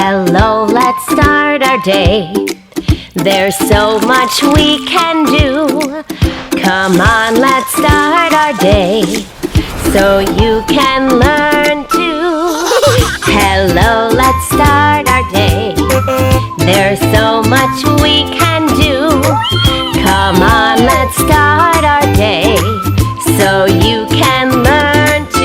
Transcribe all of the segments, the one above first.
Hello, let's start our day. There's so much we can do. Come on, let's start our day so you can learn too. Hello, let's start our day. There's so much we can do. Come on, let's start our day so you can learn too.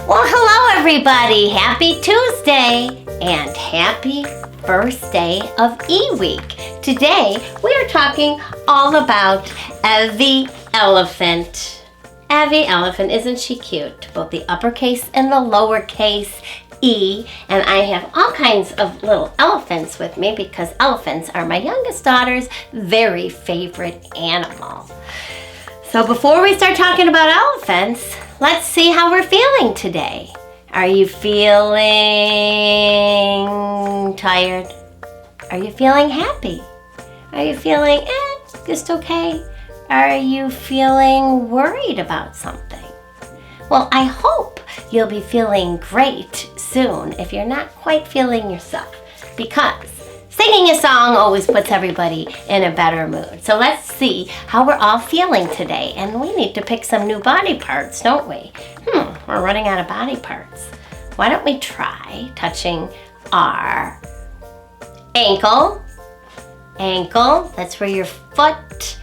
Well, hello everybody. Happy Tuesday and happy first day of E-Week. Today we are talking all about Evie Elephant. Evie Elephant, isn't she cute? Both the uppercase and the lowercase E. And I have all kinds of little elephants with me because elephants are my youngest daughter's very favorite animal. So before we start talking about elephants, let's see how we're feeling today. Are you feeling tired? Are you feeling happy? Are you feeling just okay? Are you feeling worried about something? Well, I hope you'll be feeling great soon if you're not quite feeling yourself, because singing a song always puts everybody in a better mood. So let's see how we're all feeling today. And we need to pick some new body parts, don't we? We're running out of body parts. Why don't we try touching our ankle? Ankle, that's where your foot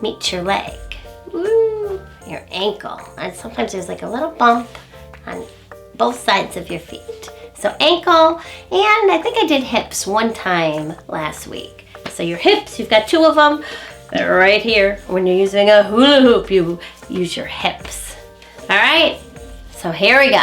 meets your leg. Woo, your ankle. And sometimes there's like a little bump on both sides of your feet. So ankle, and I think I did hips one time last week. So your hips, you've got two of them. They're right here. When you're using a hula hoop, you use your hips. All right, so here we go.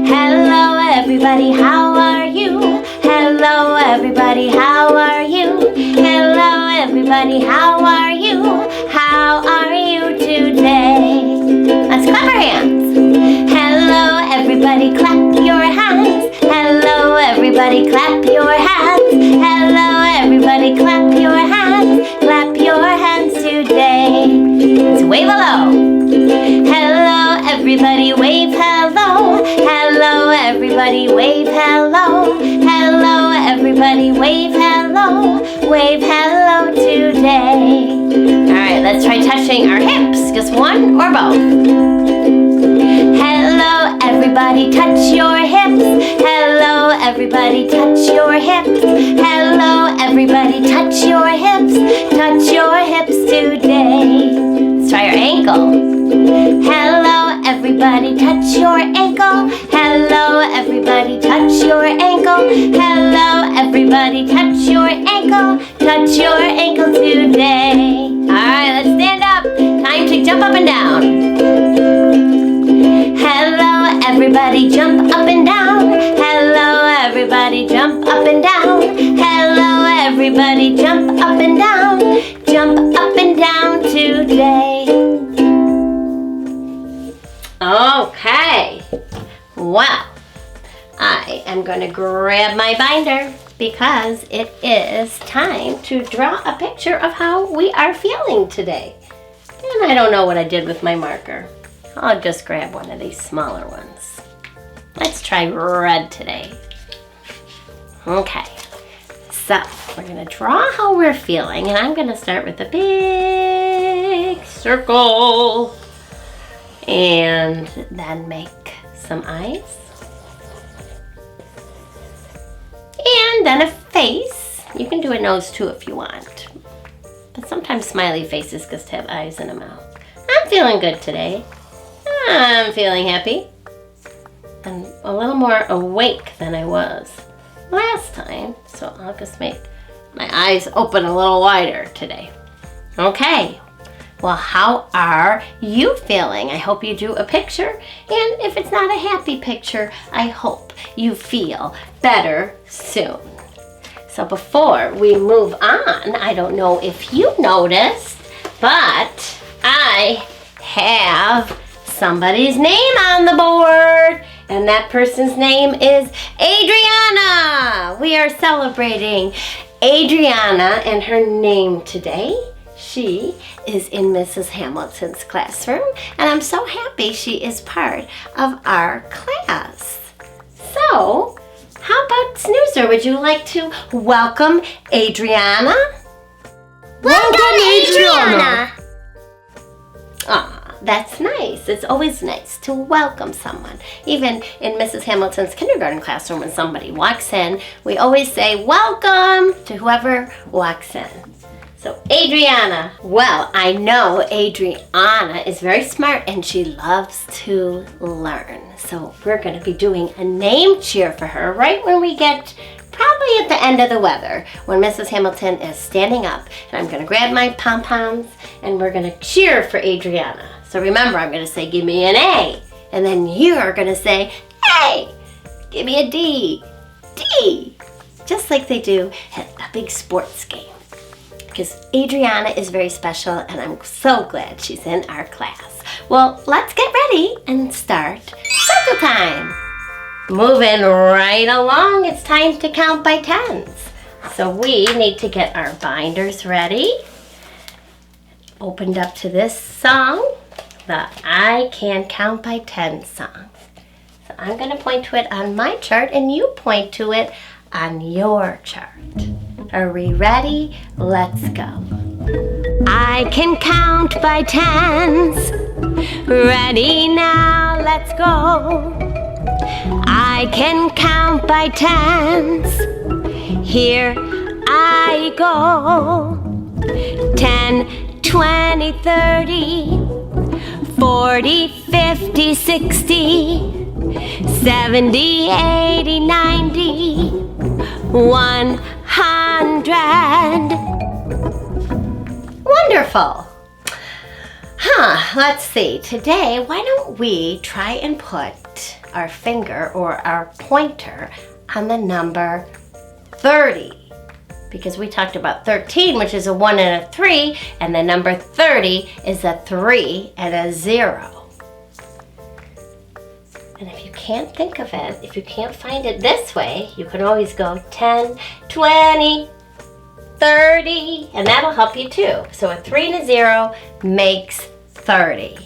Hello everybody, how are you? Hello everybody, how are you? Hello everybody, how are you? How are you today? Let's clap our hands. Hello everybody, clap your hands. Hello everybody, clap your hands. Hello everybody, clap your hands. Clap your hands today. Let's wave hello. Hello everybody, wave hello. Hello everybody, wave hello. Hello everybody, wave hello. Wave hello today. All right, let's try touching our hips. Just one or both. Hello everybody, touch your hips. Hello everybody, touch your hips. Hello everybody, touch your hips. Touch your hips today. Let's try our ankle. Hello everybody, touch your ankle. Hello everybody, touch your ankle. Hello everybody, touch your ankle. Touch your ankle today. Alright, let's stand up. Time to jump up and down. Hello everybody, jump up and down. Hello everybody, jump up and down. Hello everybody, jump up and down. Jump up and down today. Okay, well, I am going to grab my binder because it is time to draw a picture of how we are feeling today. And I don't know what I did with my marker. I'll just grab one of these smaller ones. Let's try red today. Okay, so we're going to draw how we're feeling, and I'm going to start with a big circle. And then make some eyes. And then a face. You can do a nose too if you want. But sometimes smiley faces just have eyes and a mouth. I'm feeling good today. I'm feeling happy. I'm a little more awake than I was last time. So I'll just make my eyes open a little wider today. Okay. Well, how are you feeling? I hope you drew a picture, and if it's not a happy picture, I hope you feel better soon. So before we move on, I don't know if you noticed, but I have somebody's name on the board, and that person's name is Adriana. We are celebrating Adriana and her name today. She is in Mrs. Hamilton's classroom, and I'm so happy she is part of our class. So, how about Snoozer? Would you like to welcome Adriana? Welcome, Adriana! Aw, that's nice. It's always nice to welcome someone. Even in Mrs. Hamilton's kindergarten classroom, when somebody walks in, we always say welcome to whoever walks in. So Adriana, well, I know Adriana is very smart and she loves to learn. So we're going to be doing a name cheer for her right when we get probably at the end of the weather, when Mrs. Hamilton is standing up. And I'm going to grab my pom-poms and we're going to cheer for Adriana. So remember, I'm going to say, give me an A. And then you're going to say, A. Give me a D. D. Just like they do at a big sports game. Because Adriana is very special and I'm so glad she's in our class. Well, let's get ready and start circle time. Moving right along, it's time to count by tens. So we need to get our binders ready. Opened up to this song, the I Can Count by 10 song. So I'm going to point to it on my chart and you point to it on your chart. Are we ready? Let's go. I can count by tens. Ready now, let's go. I can count by tens. Here I go. 10, 20, 30, 40, 50, 60, 70, 80, 90, 100. Wonderful. Let's see. Today, why don't we try and put our finger or our pointer on the number 30? Because we talked about 13, which is a 1 and a 3, and the number 30 is a 3 and a 0. And if you can't think of it, if you can't find it this way, you can always go 10, 20, 30, and that'll help you too. So a 3 and a 0 makes 30.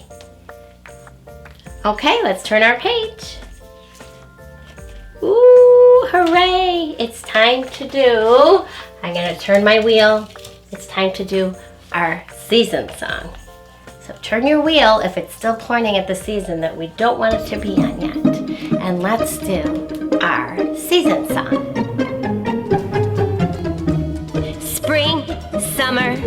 Okay, let's turn our page. Ooh, hooray! It's time to do, I'm gonna turn my wheel. It's time to do our season song. So turn your wheel if it's still pointing at the season that we don't want it to be on yet. And let's do our season song. Spring, summer,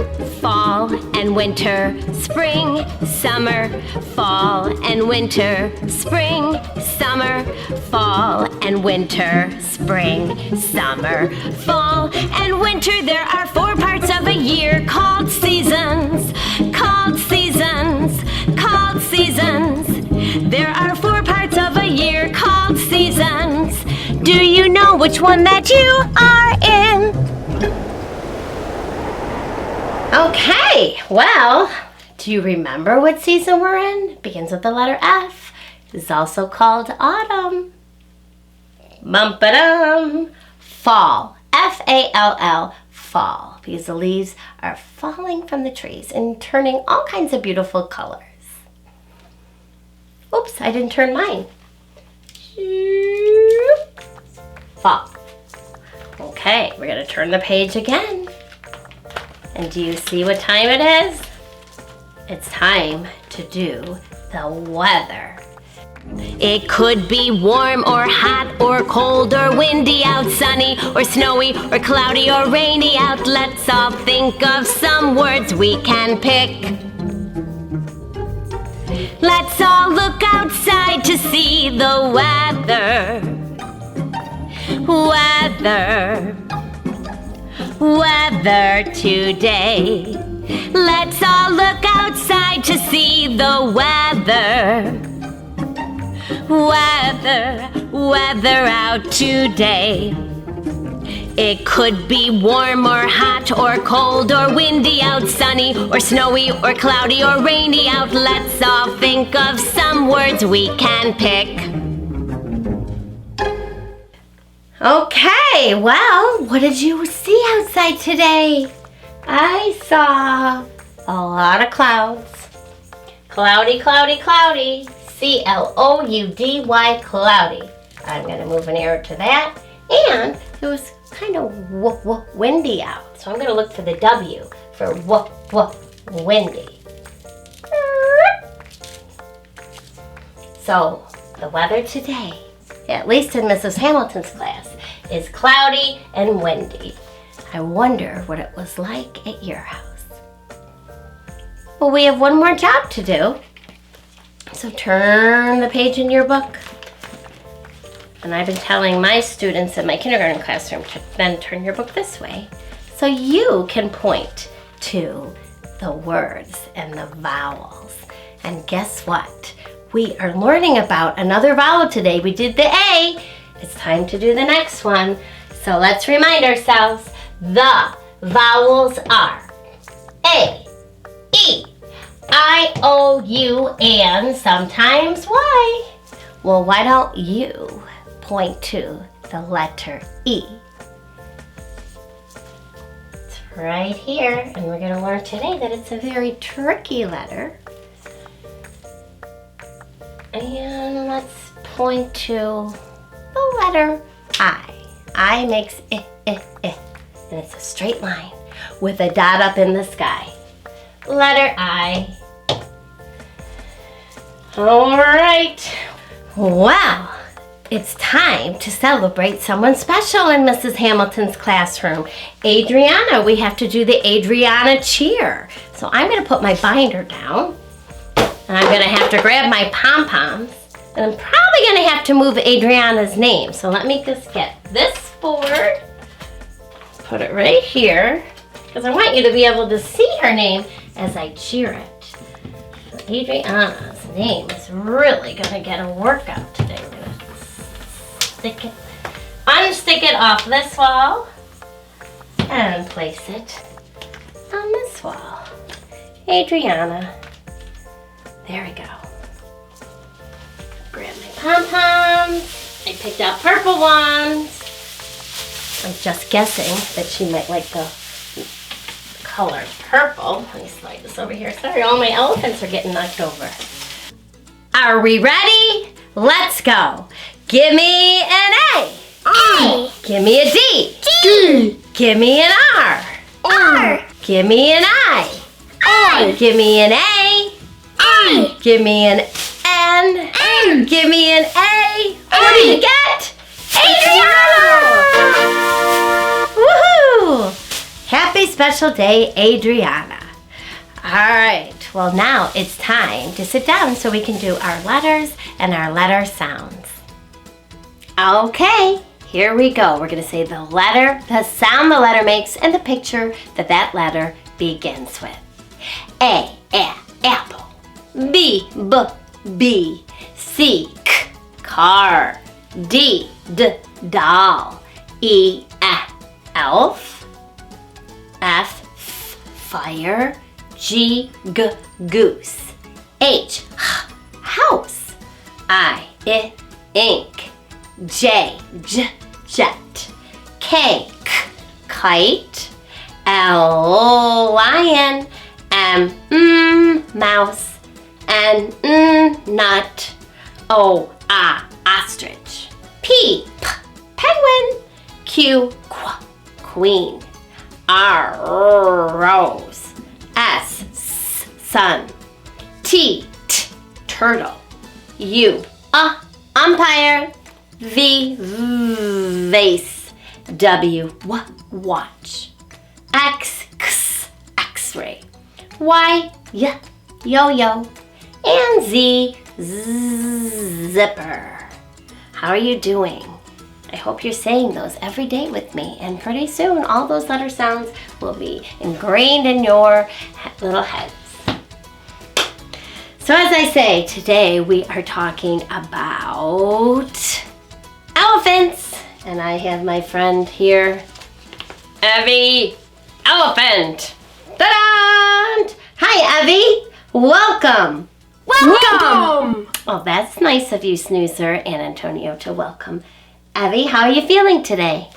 fall, and winter. Spring, summer, fall, and winter. Spring, summer, fall, and winter. Spring, summer, fall, and winter. There are 4 parts of a year called seasons. Called seasons. Called seasons. There are 4 parts of a year called seasons. Do you know which one that you are in? Okay, well, do you remember what season we're in? It begins with the letter F. It's also called autumn. Bum-ba-dum. Fall. F-A-L-L. Fall. Because the leaves are falling from the trees and turning all kinds of beautiful colors. Oops, I didn't turn mine. Fall. Okay, we're going to turn the page again. And do you see what time it is? It's time to do the weather. It could be warm or hot or cold or windy out, sunny or snowy or cloudy or rainy out. Let's all think of some words we can pick. Let's all look outside to see the weather. Weather. Weather today. Let's all look outside to see the weather. Weather, weather out today. It could be warm or hot or cold or windy out, sunny or snowy or cloudy or rainy out. Let's all think of some words we can pick. Okay, well, what did you see outside today? I saw lot of clouds. Cloudy, cloudy, cloudy. C-L-O-U-D-Y, cloudy. I'm going to move an arrow to that. And it was kind of windy out. So I'm going to look for the W for windy. So the weather today, at least in Mrs. Hamilton's class, is cloudy and windy. I wonder what it was like at your house. Well, we have one more job to do. So turn the page in your book. And I've been telling my students in my kindergarten classroom to then turn your book this way so you can point to the words and the vowels. And guess what? We are learning about another vowel today. We did the A. It's time to do the next one. So let's remind ourselves. The vowels are A, E, I, O, U, and sometimes Y. Well, why don't you point to the letter E? It's right here, and we're going to learn today that it's a very tricky letter. And let's point to the letter I. I makes I. And it's a straight line with a dot up in the sky. Letter I. All right. Well, it's time to celebrate someone special in Mrs. Hamilton's classroom. Adriana, we have to do the Adriana cheer. So I'm going to put my binder down. And I'm going to have to grab my pom-poms. And I'm probably going to have to move Adriana's name. So let me just get this forward. Put it right here. Because I want you to be able to see her name as I cheer it. So Adriana's name is really going to get a workout today. We're going to unstick it off this wall. And place it on this wall. Adriana. There we go. Grab my pom-poms. I picked out purple ones. I'm just guessing that she might like the color purple. Let me slide this over here. Sorry, all my elephants are getting knocked over. Are we ready? Let's go. Give me an A. A. Give me a D. D. Give me an R. R. Give me an I. I. Give me an A. I. Give me an N. N. Give me an A. What do you get? Adriana! Woohoo! Happy special day, Adriana. All right, well now it's time to sit down so we can do our letters and our letter sounds. Okay, here we go. We're gonna say the letter, the sound the letter makes, and the picture that that letter begins with. A, apple. B, bee. C, car. D, doll. E, elf. F, fire. G, goose. H, house. I, ink. J, jet. K, kite. L, lion. M, mouse. N, nut. O, ostrich. P, penguin. Q, queen. R, rose. S, sun. T, turtle. U, umpire. V, vase. W, watch. X, x-ray. Y, yo-yo. And Z, zipper. How are you doing? I hope you're saying those every day with me, and pretty soon all those letter sounds will be ingrained in your little heads. So as I say, today we are talking about elephants, and I have my friend here, Evie, elephant. Ta-da! Hi, Evie. Welcome. Welcome. Oh, that's nice of you, Snoozer and Antonio, to welcome. Evie, how are you feeling today?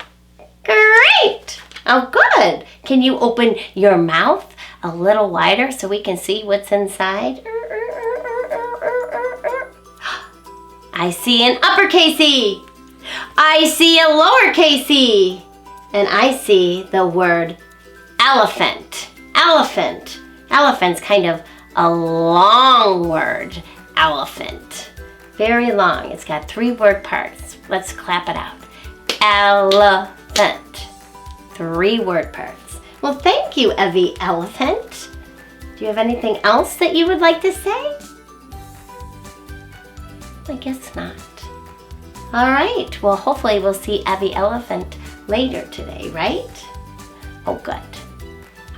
Great! Oh, good. Can you open your mouth a little wider so we can see what's inside? I see an uppercase E. I see a lowercase e. And I see the word elephant. Elephant. Elephant's kind of a long word. Elephant. Very long. It's got 3 word parts. Let's clap it out. Elephant. 3 word parts. Well, thank you, Evie Elephant. Do you have anything else that you would like to say? I guess not. All right. Well, hopefully we'll see Evie Elephant later today, right? Oh, good.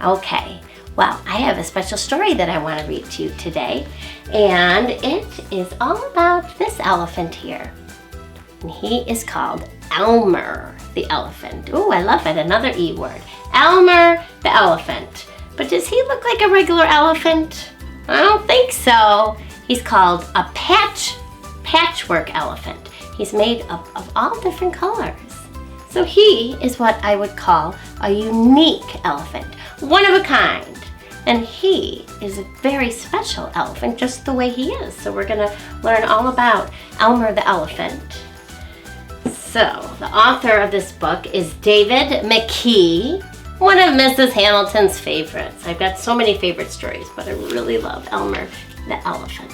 Okay. Well, I have a special story that I want to read to you today, and it is all about this elephant here. And he is called Elmer the elephant. Ooh, I love it. Another E word. Elmer the elephant. But does he look like a regular elephant? I don't think so. He's called a patchwork elephant. He's made up of all different colors. So he is what I would call a unique elephant, one of a kind. And he is a very special elephant, just the way he is. So we're gonna learn all about Elmer the elephant. So the author of this book is David McKee, one of Mrs. Hamilton's favorites. I've got so many favorite stories, but I really love Elmer the elephant.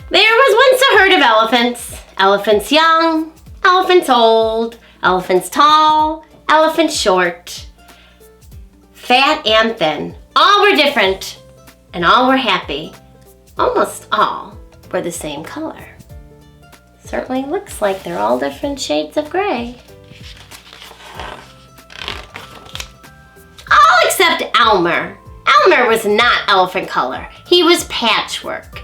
There was once a herd of elephants. Elephants young, elephants old, elephants tall, elephants short, fat and thin. All were different and all were happy. Almost all were the same color. Certainly looks like they're all different shades of gray. All except Elmer. Elmer was not elephant color. He was patchwork.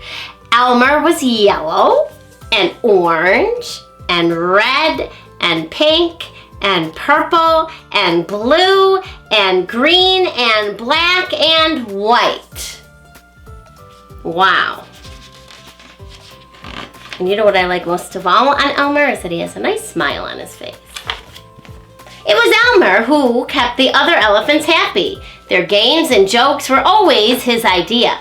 Elmer was yellow and orange and red and pink and purple and blue and green and black and white. Wow. And you know what I like most of all on Elmer is that he has a nice smile on his face. It was Elmer who kept the other elephants happy. Their games and jokes were always his idea.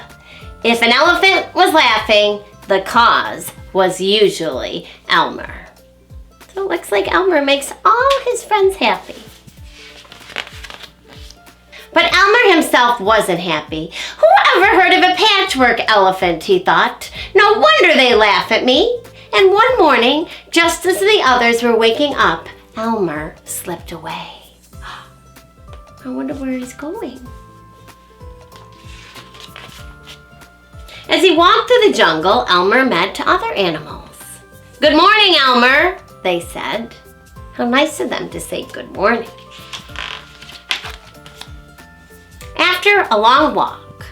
If an elephant was laughing, the cause was usually Elmer. So it looks like Elmer makes all his friends happy. But Elmer himself wasn't happy. Who ever heard of a patchwork elephant, he thought. No wonder they laugh at me. And one morning, just as the others were waking up, Elmer slipped away. I wonder where he's going. As he walked through the jungle, Elmer met other animals. Good morning, Elmer, they said. How nice of them to say good morning. After a long walk,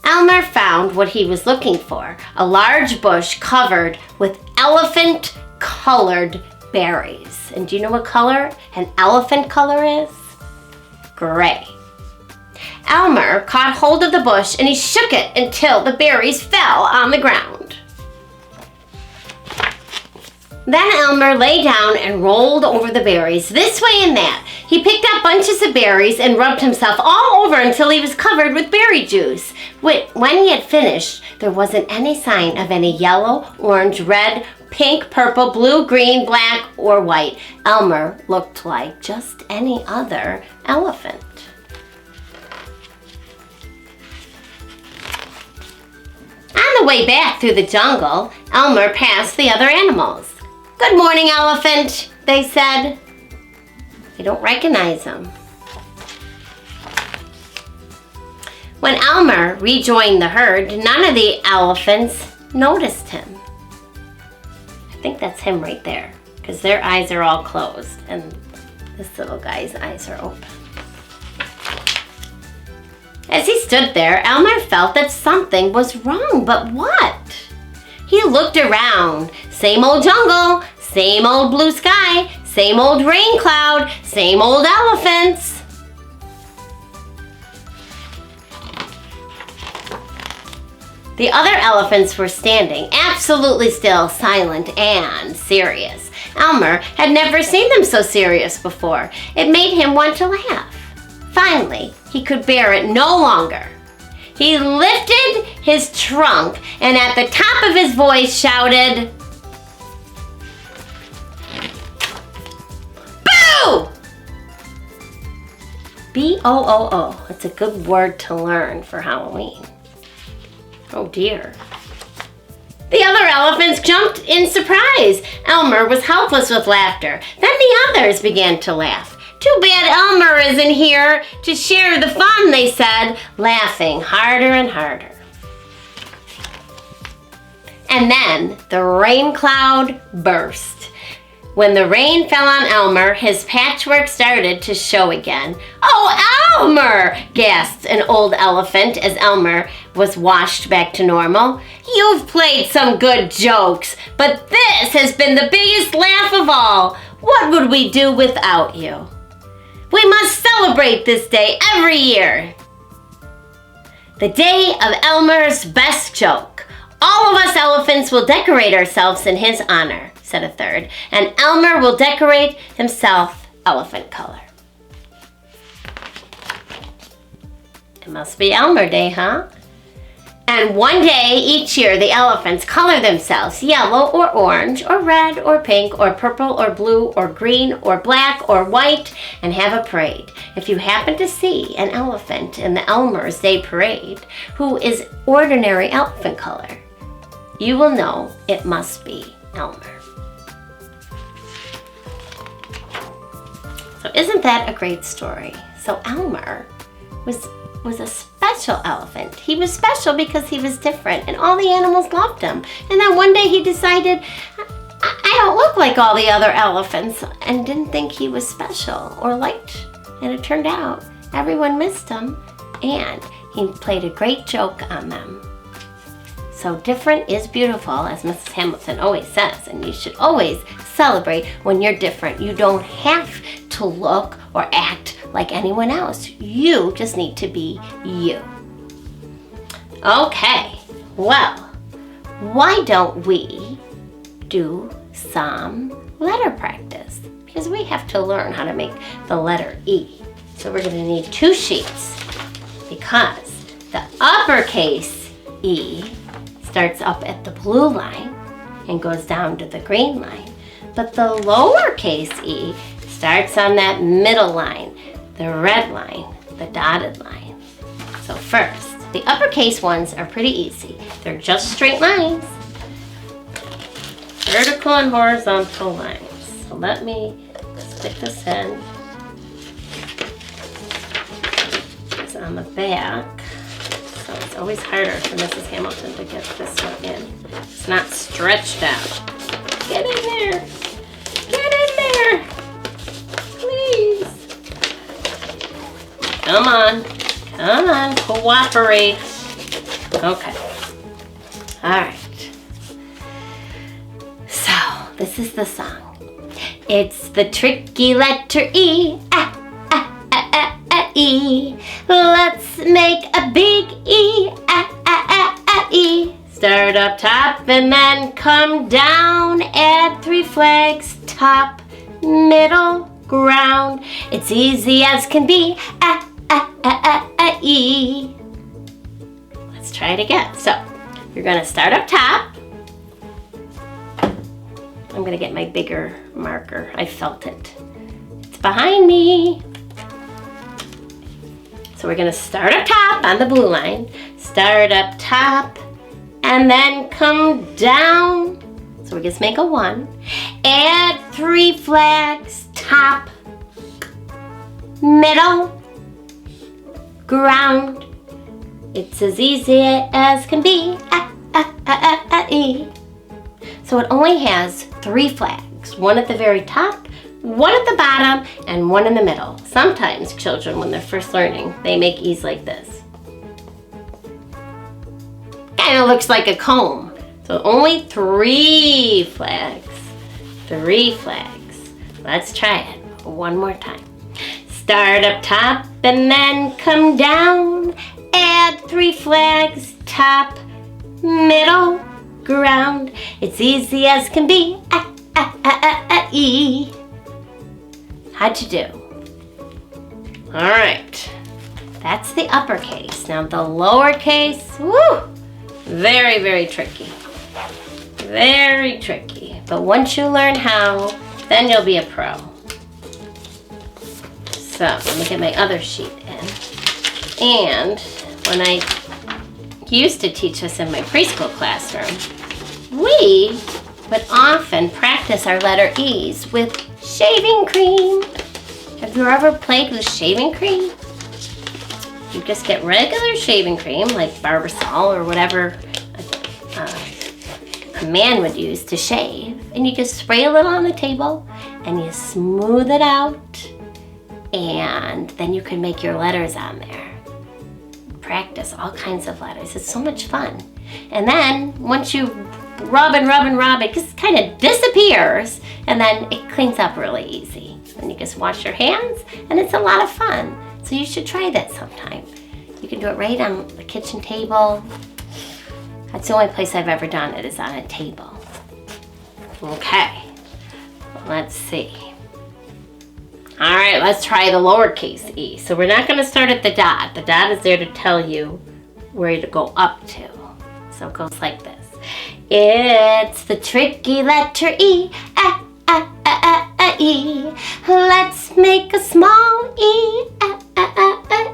Elmer found what he was looking for, a large bush covered with elephant-colored berries. And do you know what color an elephant color is? Gray. Elmer caught hold of the bush and he shook it until the berries fell on the ground. Then Elmer lay down and rolled over the berries this way and that. He picked up bunches of berries and rubbed himself all over until he was covered with berry juice. When he had finished, there wasn't any sign of any yellow, orange, red, pink, purple, blue, green, black, or white. Elmer looked like just any other elephant. On the way back through the jungle, Elmer passed the other animals. Good morning, elephant, they said. They don't recognize him. When Elmer rejoined the herd, none of the elephants noticed him. I think that's him right there, because their eyes are all closed and this little guy's eyes are open. As he stood there, Elmer felt that something was wrong, but what? He looked around. Same old jungle, same old blue sky, same old rain cloud, same old elephants. The other elephants were standing, absolutely still, silent, and serious. Elmer had never seen them so serious before. It made him want to laugh. Finally, he could bear it no longer. He lifted his trunk and at the top of his voice shouted, "Boo!" B-O-O-O. It's a good word to learn for Halloween. Oh dear. The other elephants jumped in surprise. Elmer was helpless with laughter. Then the others began to laugh. "Too bad Elmer isn't here to share the fun," they said, laughing harder and harder. And then the rain cloud burst. When the rain fell on Elmer, his patchwork started to show again. "Oh, Elmer!" gasped an old elephant as Elmer was washed back to normal. "You've played some good jokes, but this has been the biggest laugh of all. What would we do without you? We must celebrate this day every year. The day of Elmer's best joke. All of us elephants will decorate ourselves in his honor," said a third, "and Elmer will decorate himself elephant color." It must be Elmer Day, huh? And one day each year the elephants color themselves yellow or orange or red or pink or purple or blue or green or black or white and have a parade. If you happen to see an elephant in the Elmer's Day parade who is ordinary elephant color, you will know it must be Elmer. So isn't that a great story? So Elmer was a special elephant. He was special because he was different and all the animals loved him. And then one day he decided, I don't look like all the other elephants, and didn't think he was special or liked. And it turned out everyone missed him and he played a great joke on them. So different is beautiful, as Mrs. Hamilton always says, and you should always celebrate when you're different. You don't have to look or act like anyone else. You just need to be you. Okay, well, why don't we do some letter practice? Because we have to learn how to make the letter E. So we're going to need 2 sheets because the uppercase E starts up at the blue line and goes down to the green line. But the lowercase e starts on that middle line, the red line, the dotted line. So first, the uppercase ones are pretty easy. They're just straight lines, vertical and horizontal lines. So let me stick this in. It's on the back. So it's always harder for Mrs. Hamilton to get this one in. It's not stretched out. Get in there. Get in there. Please. Come on. Come on. Cooperate. Okay. All right. So this is the song. It's the tricky letter E. E. Let's make a big E, E. Start up top and then come down. Add 3 flags, top, middle, ground. It's easy as can be, E. Let's try it again. So, you're gonna start up top. I'm gonna get my bigger marker. I felt it. It's behind me. So we're going to start up top on the blue line, start up top, and then come down. So we just make a 1. Add 3 flags, top, middle, ground. It's as easy as can be, E. So it only has 3 flags, 1 at the very top, 1 at the bottom, and 1 in the middle. Sometimes children, when they're first learning, they make E's like this. Kind of looks like a comb. So only 3 flags. 3 flags. Let's try it one more time. Start up top and then come down. Add 3 flags, top, middle, ground. It's easy as can be, E. How'd you do? All right. That's the uppercase. Now the lowercase, woo! Very, very tricky. Very tricky. But once you learn how, then you'll be a pro. So let me get my other sheet in. And when I used to teach this in my preschool classroom, we would often practice our letter E's with shaving cream. Have you ever played with shaving cream? You just get regular shaving cream, like Barbasol or whatever a man would use to shave, and you just spray a little on the table, and you smooth it out, and then you can make your letters on there. Practice all kinds of letters. It's so much fun. And then once you rub and rub and rub, it just kind of disappears, and then it cleans up really easy. And you just wash your hands, and it's a lot of fun. So you should try that sometime. You can do it right on the kitchen table. That's the only place I've ever done it, is on a table. Okay, let's see. All right, let's try the lowercase e. So we're not gonna start at the dot. The dot is there to tell you where to go up to. So it goes like this. It's the tricky letter E, E. Let's make a small E,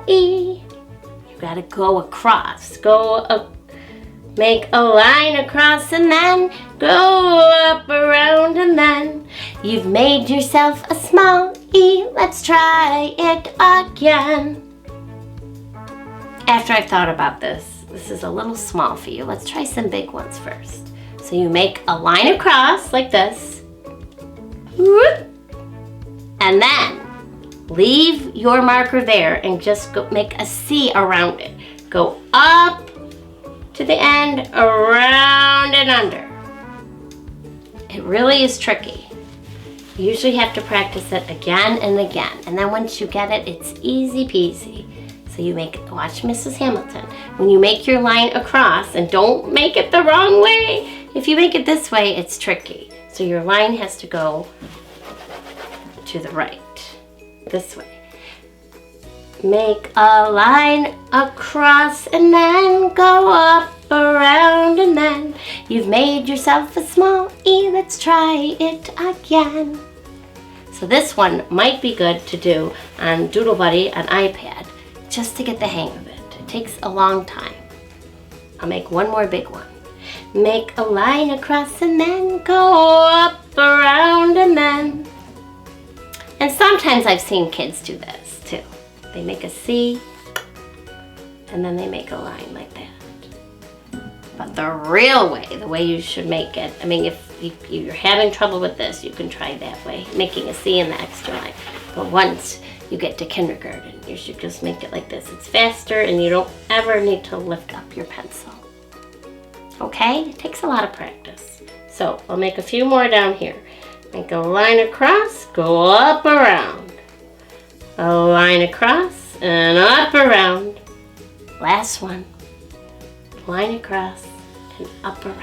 E. You gotta go across. Make a line across and then go up, around, and then you've made yourself a small E. Let's try it again. After I've thought about this is a little small for you. Let's try some big ones first. So you make a line across like this. And then leave your marker there and just go make a C around it. Go up to the end, around and under. It really is tricky. You usually have to practice it again and again. And then once you get it, it's easy peasy. So you watch Mrs. Hamilton. When you make your line across, and don't make it the wrong way. If you make it this way, it's tricky. So your line has to go to the right, this way. Make a line across and then go up, around, and then you've made yourself a small E. Let's try it again. So this one might be good to do on Doodle Buddy on iPad, just to get the hang of it. It takes a long time. I'll make one more big one. Make a line across and then go up, around, and then. And sometimes I've seen kids do this too. They make a C, and then they make a line like that. But the real way, the way you should make it, I mean, if you're having trouble with this, you can try that way, making a C in the extra line. But once you get to kindergarten, you should just make it like this. It's faster, and you don't ever need to lift up your pencil. Okay? It takes a lot of practice. So I'll make a few more down here. Make a line across, go up, around. A line across and up, around. Last one. Line across and up, around.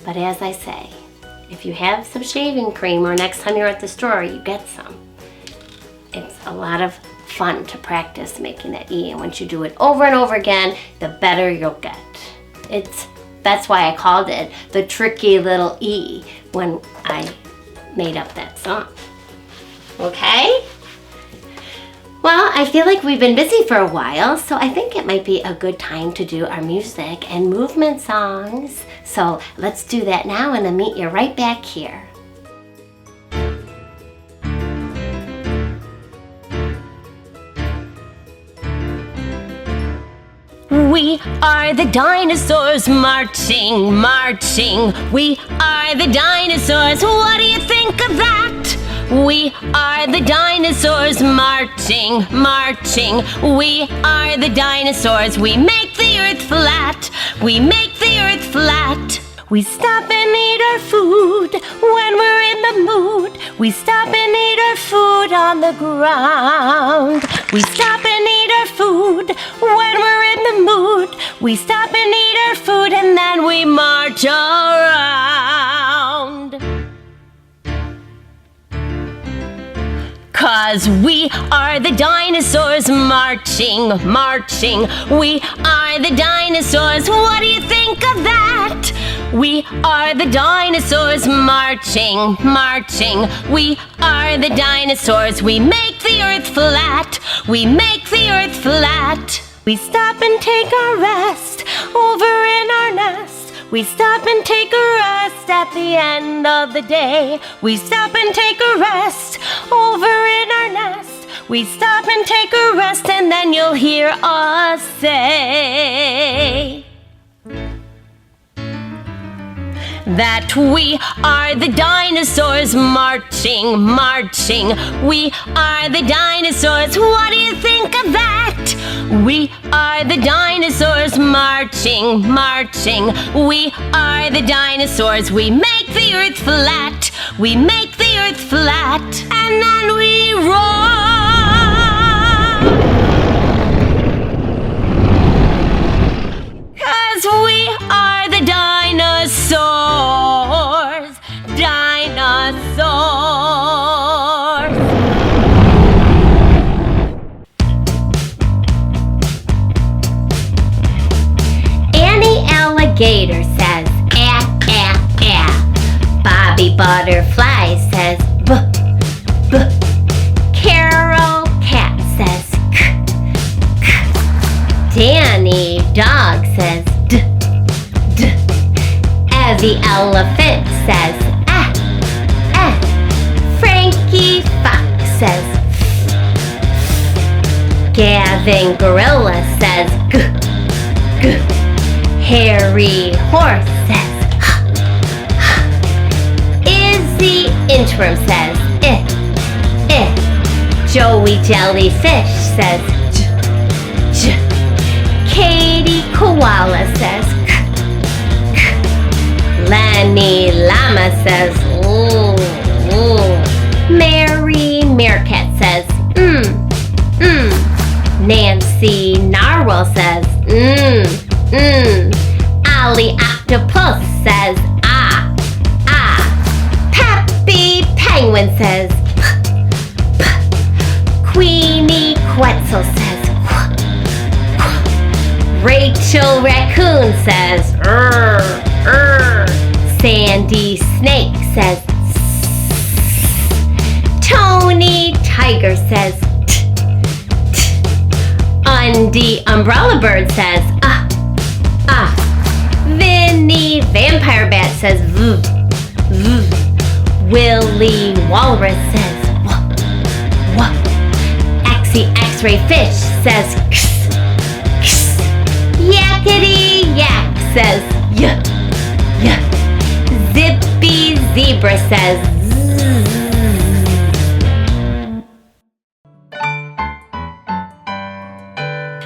But as I say, if you have some shaving cream, or next time you're at the store, you get some. It's a lot of fun to practice making that E, and once you do it over and over again, the better you'll get. That's why I called it the tricky little E when I made up that song. Okay? Well, I feel like we've been busy for a while, so I think it might be a good time to do our music and movement songs. So let's do that now, and then meet you right back here. We are the dinosaurs marching, marching. We are the dinosaurs. What do you think of that? We are the dinosaurs marching, marching. We are the dinosaurs. We make the earth flat. We make the earth flat. We stop and eat our food when we're in the mood. We stop and eat our food on the ground. We stop and eat our food when we're in the mood. We stop and eat our food, and then we march around. 'Cause we are the dinosaurs marching, marching. We are the dinosaurs. What do you think of that? We are the dinosaurs marching, marching. We are the dinosaurs. We make the earth flat. We make the earth flat. We stop and take a rest over in our nest. We stop and take a rest at the end of the day. We stop and take a rest over in our nest. We stop and take a rest, and then you'll hear us say that we are the dinosaurs marching, marching. We are the dinosaurs. What do you think of that? We are the dinosaurs marching, marching. We are the dinosaurs. We make the earth flat. We make the earth flat. And then we roar. 'Cause we are the dinosaurs. Dinosaurs. Annie Alligator says, ah, ah, ah. Bobby Butterfly says, buh, buh. Carol Cat says, k, k. Danny Dog says, d, d. Evie Elephant says, ah, ah. Frankie Fox says, f, f. Gavin Gorilla says, g, g. Harry Horse says, h, h. Izzy Interim says, eh, eh. Joey Jellyfish says, j, j. Katie Koala says, k, k. Lenny Llama says, ooh, ooh. Mary Meerkat says, Nancy Narwhal says, Ollie Octopus says, ah, ah. Peppy Penguin says, p, p. Queenie Quetzal says, qu, qu. Rachel Raccoon says, Sandy Snake says, Tony Tiger says, t, t. Undy Umbrella Bird says, ah, ah. Vinny Vampire Bat says, v, v. Willie Walrus says, wah, wah. Exy X-Ray Fish says, ks, ks. Yakety Yak says, yeah, yeah. Zippy Zebra says, zzz.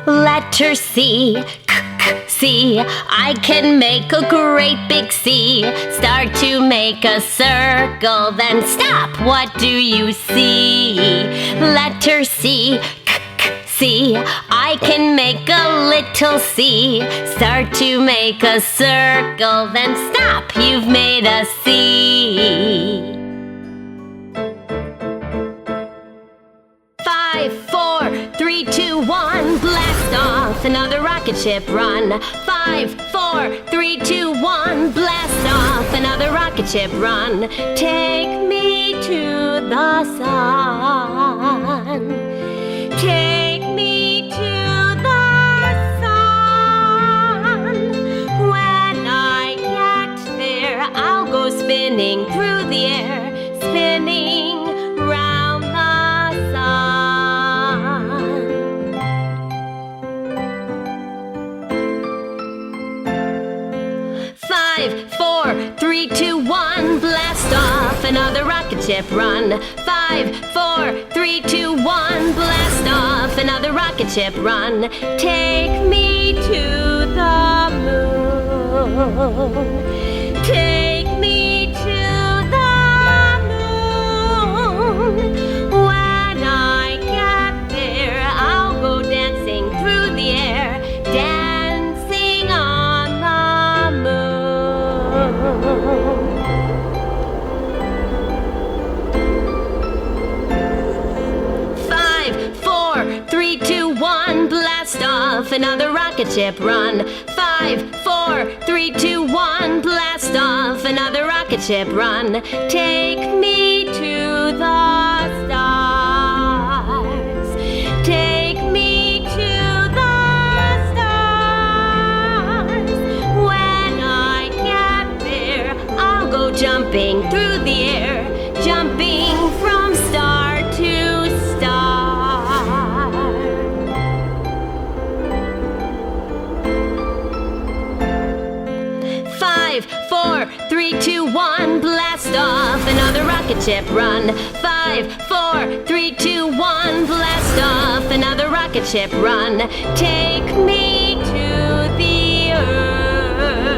Letter C, k, k, C. I can make a great big C. Start to make a circle, then stop. What do you see? Letter C, k, k, C. I can make a little C. Start to make a circle, then stop. You've made a C. 5, 4, 3, 2, 1, blast off, another rocket ship run. 5, 4, 3, 2, 1, blast off, another rocket ship run. Take me to the sun. Take me to the sun. When I get there, I'll go spinning through the air, spinning round the sun. 5, 4, 3, 2, 1, blast off, another rocket ship run. 5, 4, 3, 2, 1, blast off, another rocket ship run. Take me to the moon. Take me to the moon. When I get there, I'll go dancing through the air, dancing on the moon. blast off, another rocket ship, run. 5, 4, 3, 2, 1, blast off, another rocket ship, run. Take me to the stars. Take me to the stars. When I get there, I'll go jumping through the air, jumping from star to star. 5, 4, 3, 2, 1, blast off, another rocket ship, run. 5, 4, 3, 2, 1, blast off, another rocket ship, run. Take me to the earth.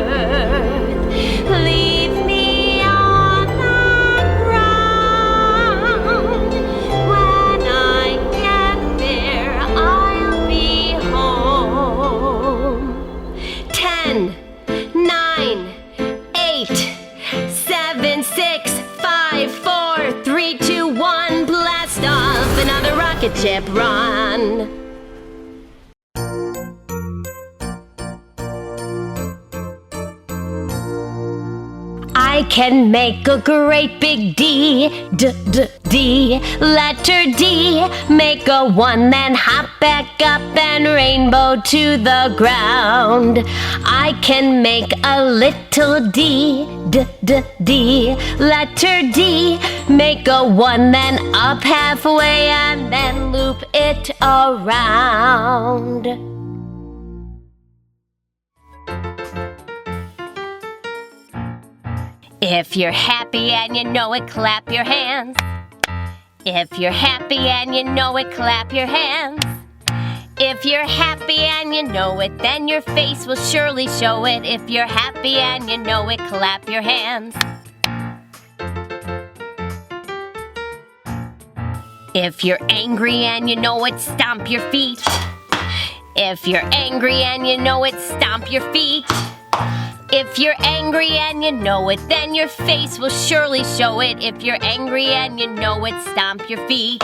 Leave me on the ground. When I get there, I'll be home. 10, 9, 8, 7, 6, 5, 4, 3, 2, 1, blast off, another rocket ship, run. I can make a great big D, D, letter D. Make a 1, then hop back up and rainbow to the ground. I can make a little D, D, letter D. Make a 1, then up halfway and then loop it around. If you're happy and you know it, clap your hands. If you're happy and you know it, clap your hands. If you're happy and you know it, then your face will surely show it. If you're happy and you know it, clap your hands. If you're angry and you know it, stomp your feet. If you're angry and you know it, stomp your feet. If you're angry and you know it, then your face will surely show it. If you're angry and you know it, stomp your feet.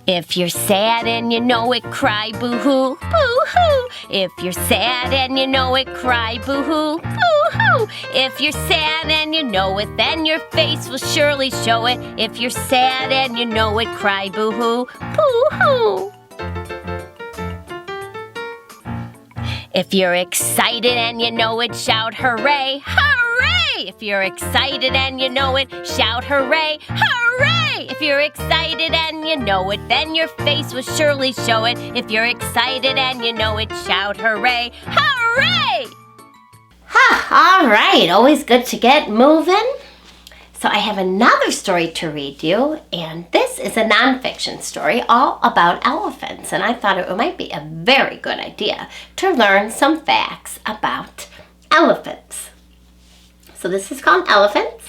If you're sad and you know it, cry boo-hoo, boo-hoo. If you're sad and you know it, cry boo-hoo, boo-hoo. If you're sad and you know it, then your face will surely show it. If you're sad and you know it, cry boo-hoo, boo-hoo. If you're excited and you know it, shout hooray, hooray! If you're excited and you know it, shout hooray, hooray! If you're excited and you know it, then your face will surely show it. If you're excited and you know it, shout hooray, hooray! All right, always good to get moving. So I have another story to read you, and this is a nonfiction story all about elephants, and I thought it might be a very good idea to learn some facts about elephants. So this is called Elephants.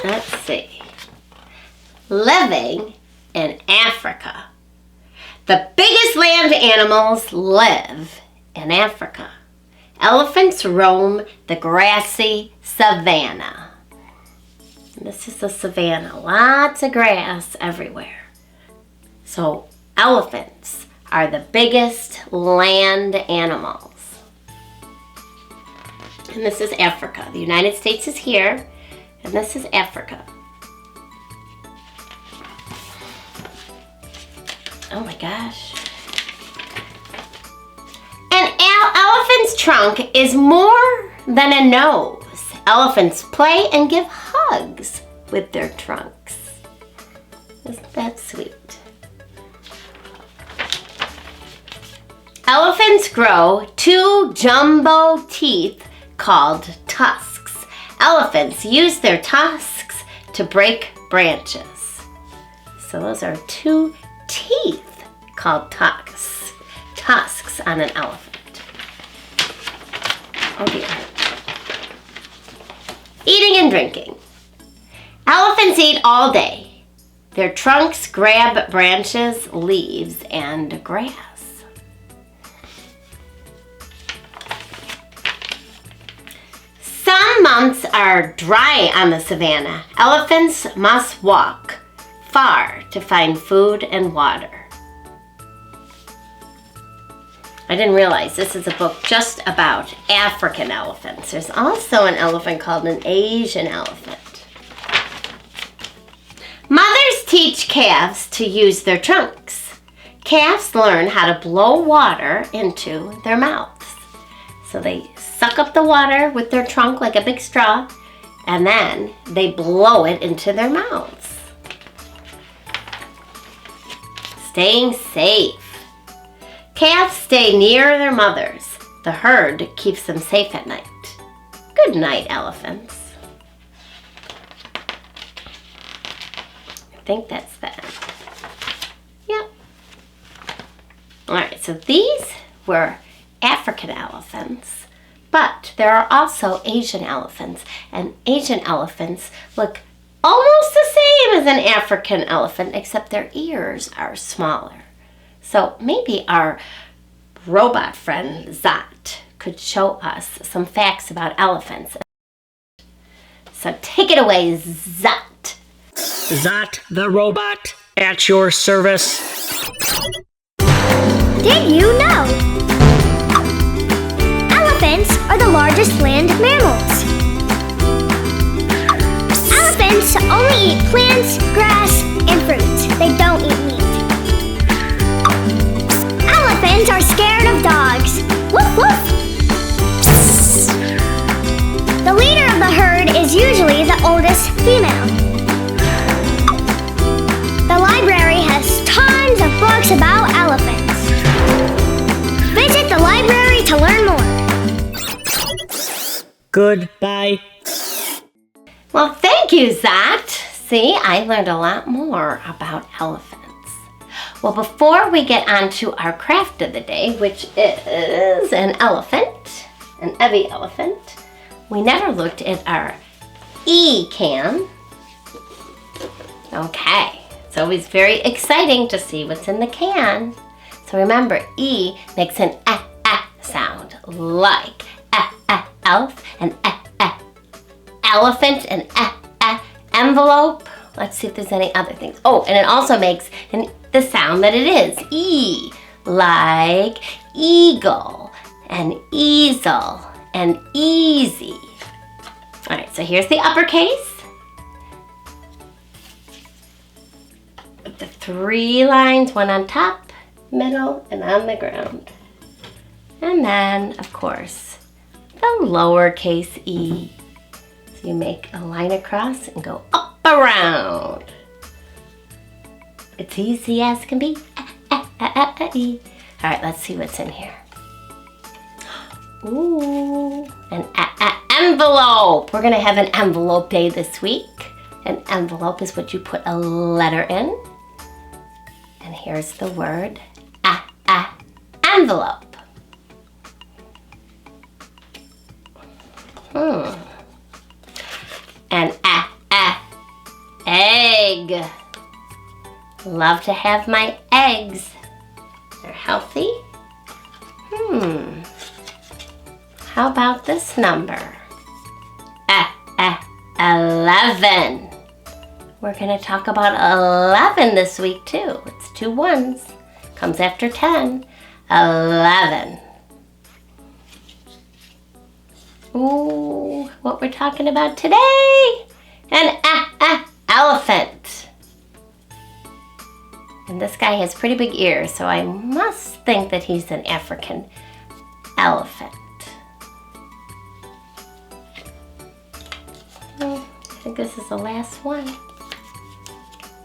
Let's see. Living in Africa. The biggest land animals live in Africa. Elephants roam the grassy savanna. This is the savanna, lots of grass everywhere. So elephants are the biggest land animals. And this is Africa. The United States is here, and this is Africa. Oh my gosh. An elephant's trunk is more than a nose. Elephants play and give hugs with their trunks. Isn't that sweet? Elephants grow 2 jumbo teeth called tusks. Elephants use their tusks to break branches. So those are 2 teeth called tusks on an elephant. Oh dear. Eating and drinking. Elephants eat all day. Their trunks grab branches, leaves, and grass. Some months are dry on the savannah. Elephants must walk far to find food and water. I didn't realize this is a book just about African elephants. There's also an elephant called an Asian elephant. Mothers teach calves to use their trunks. Calves learn how to blow water into their mouths. So they suck up the water with their trunk like a big straw, and then they blow it into their mouths. Staying safe. Calves stay near their mothers. The herd keeps them safe at night. Good night, elephants. I think that's that. Yep. All right, so these were African elephants, but there are also Asian elephants, and Asian elephants look almost the same as an African elephant, except their ears are smaller. So maybe our robot friend Zot could show us some facts about elephants. So take it away, Zot. Zot the robot at your service. Did you know? Elephants are the largest land mammals. Elephants only eat plants, grass, and fruit. They don't eat meat. Elephants are scared of dogs. Woof woof! The leader of the herd is usually the oldest female. The library has tons of books about elephants. Visit the library to learn more. Goodbye. Well, thank you, Zot. See, I learned a lot more about elephants. Well, before we get on to our craft of the day, which is an elephant, an heavy elephant, we never looked at our E can. Okay, it's always very exciting to see what's in the can. So remember, E makes an sound, like elf, and elephant, and envelope. Let's see if there's any other things. Oh, and it also makes the sound that it is, E, like eagle, and easel, and easy. All right, so here's the uppercase. With the 3 lines, one on top, middle, and on the ground. And then, of course, the lowercase e. So you make a line across and go up around. It's easy as can be. E. All right, let's see what's in here. Ooh, an envelope. We're gonna have an envelope day this week. An envelope is what you put a letter in. And here's the word envelope. An egg. Love to have my eggs. They're healthy. How about this number? 11. We're going to talk about 11 this week too. It's 2 ones. Comes after 10. 11. Ooh, what we're talking about today? An elephant. And this guy has pretty big ears, so I must think that he's an African elephant. I think this is the last one.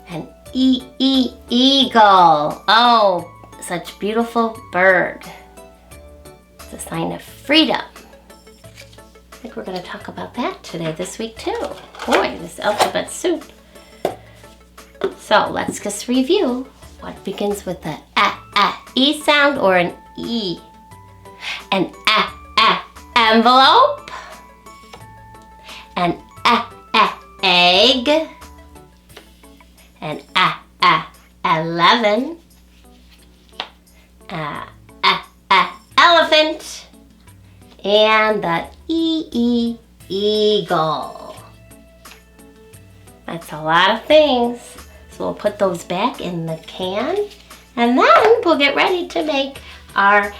An eagle. Oh, such beautiful bird. It's a sign of freedom. I think we're going to talk about that today, this week too. Boy, this alphabet soup. So let's just review what begins with the E sound or an E. An envelope. An egg. An 11. Elephant. And the eagle. That's a lot of things. So we'll put those back in the can, and then we'll get ready to make our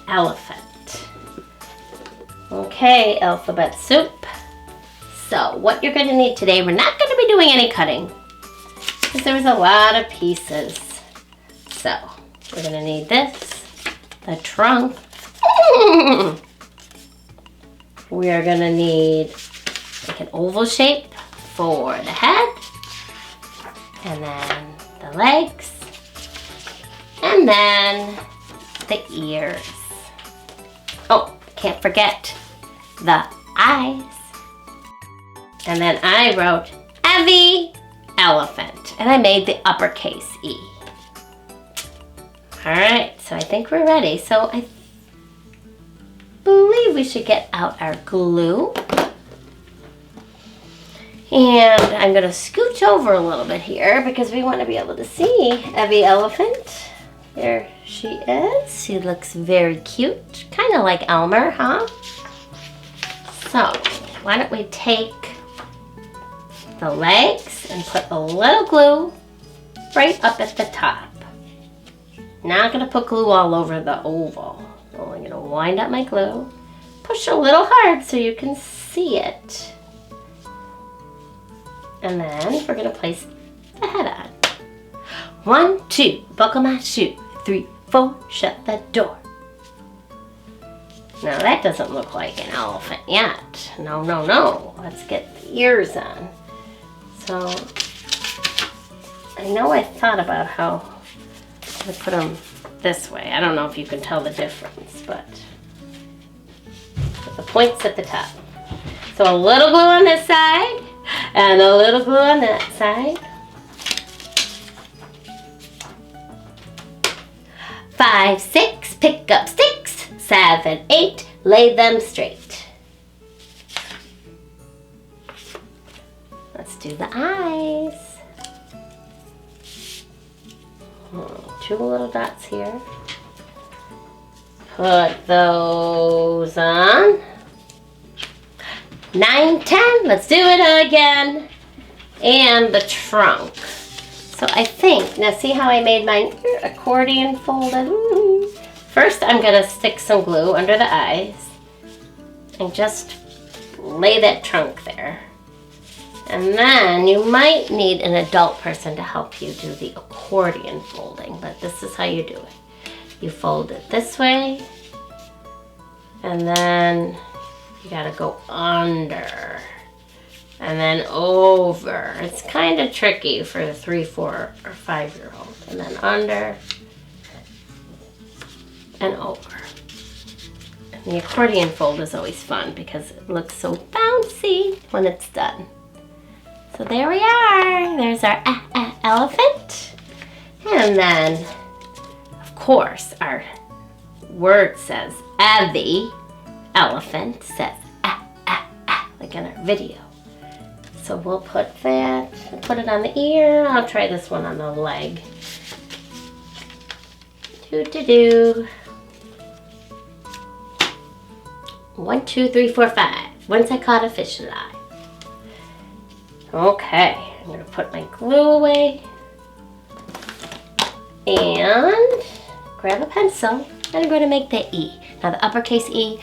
elephant. Okay, alphabet soup. So what you're gonna need today, we're not gonna be doing any cutting because there was a lot of pieces. So we're gonna need this, the trunk. We are gonna need like an oval shape for the head, and then the legs, and then the ears. Oh, can't forget the eyes. And then I wrote Evie elephant, and I made the uppercase E. All right, so I think we're ready. So I believe we should get out our glue. And I'm gonna scooch over a little bit here because we want to be able to see Evie elephant. There she is. She looks very cute, kind of like Elmer, huh? So why don't we take the legs and put a little glue right up at the top. Not gonna put glue all over the oval. So I'm gonna wind up my glue, push a little hard so you can see it. And then we're gonna place the head on. 1, 2, buckle my shoe. 3, 4, shut the door. Now that doesn't look like an elephant yet. No, no, no. Let's get the ears on. So I know I thought about how to put them this way. I don't know if you can tell the difference, but put the points at the top. So a little glue on this side and a little glue on that side. 5, 6, pick up sticks. 7, 8, lay them straight. Let's do the eyes. 2 little dots here. Put those on. 9, 10, let's do it again. And the trunk. So I think, now see how I made my accordion folded? First I'm gonna stick some glue under the eyes and just lay that trunk there. And then you might need an adult person to help you do the accordion folding, but this is how you do it. You fold it this way, and then you gotta go under, and then over. It's kind of tricky for the 3, 4, or 5-year-old. And then under, and over. And the accordion fold is always fun because it looks so bouncy when it's done. So there we are. There's our elephant. And then, of course, our word says Evie elephant, says like in our video. So we'll put that, put it on the ear. I'll try this one on the leg. Do. 1, 2, 3, 4, 5. Once I caught a fish alive. Okay, I'm gonna put my glue away and grab a pencil, and I'm going to make the E. Now the uppercase E,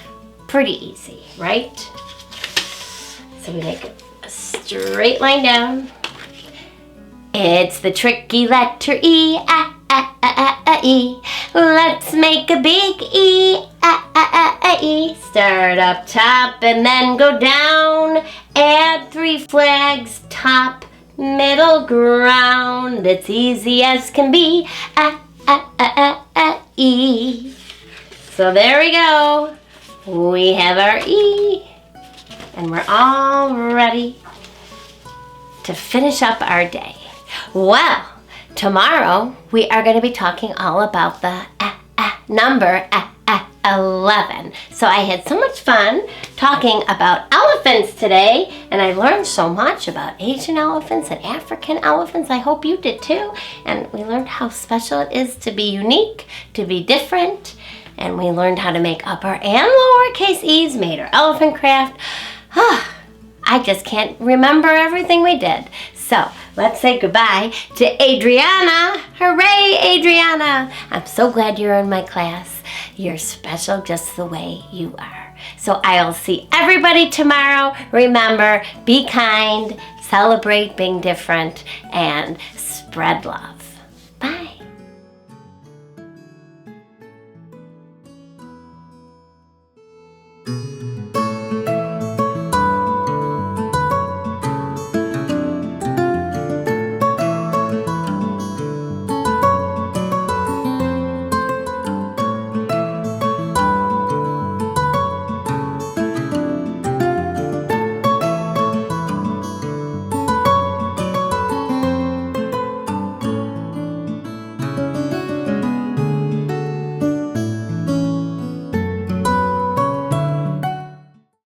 pretty easy, right? So we make a straight line down. It's the tricky letter E, E. Let's make a big E, E. Start up top and then go down. Add 3 flags, top, middle, ground. It's easy as can be, E. So there we go. We have our E. And we're all ready to finish up our day. Well, tomorrow we are going to be talking all about the number 11. So I had so much fun talking about elephants today, and I learned so much about Asian elephants and African elephants. I hope you did too. And we learned how special it is to be unique, to be different, and we learned how to make upper and lowercase e's, made our elephant craft. I just can't remember everything we did. So let's say goodbye to Adriana. Hooray, Adriana. I'm so glad you're in my class. You're special just the way you are. So I'll see everybody tomorrow. Remember, be kind, celebrate being different, and spread love.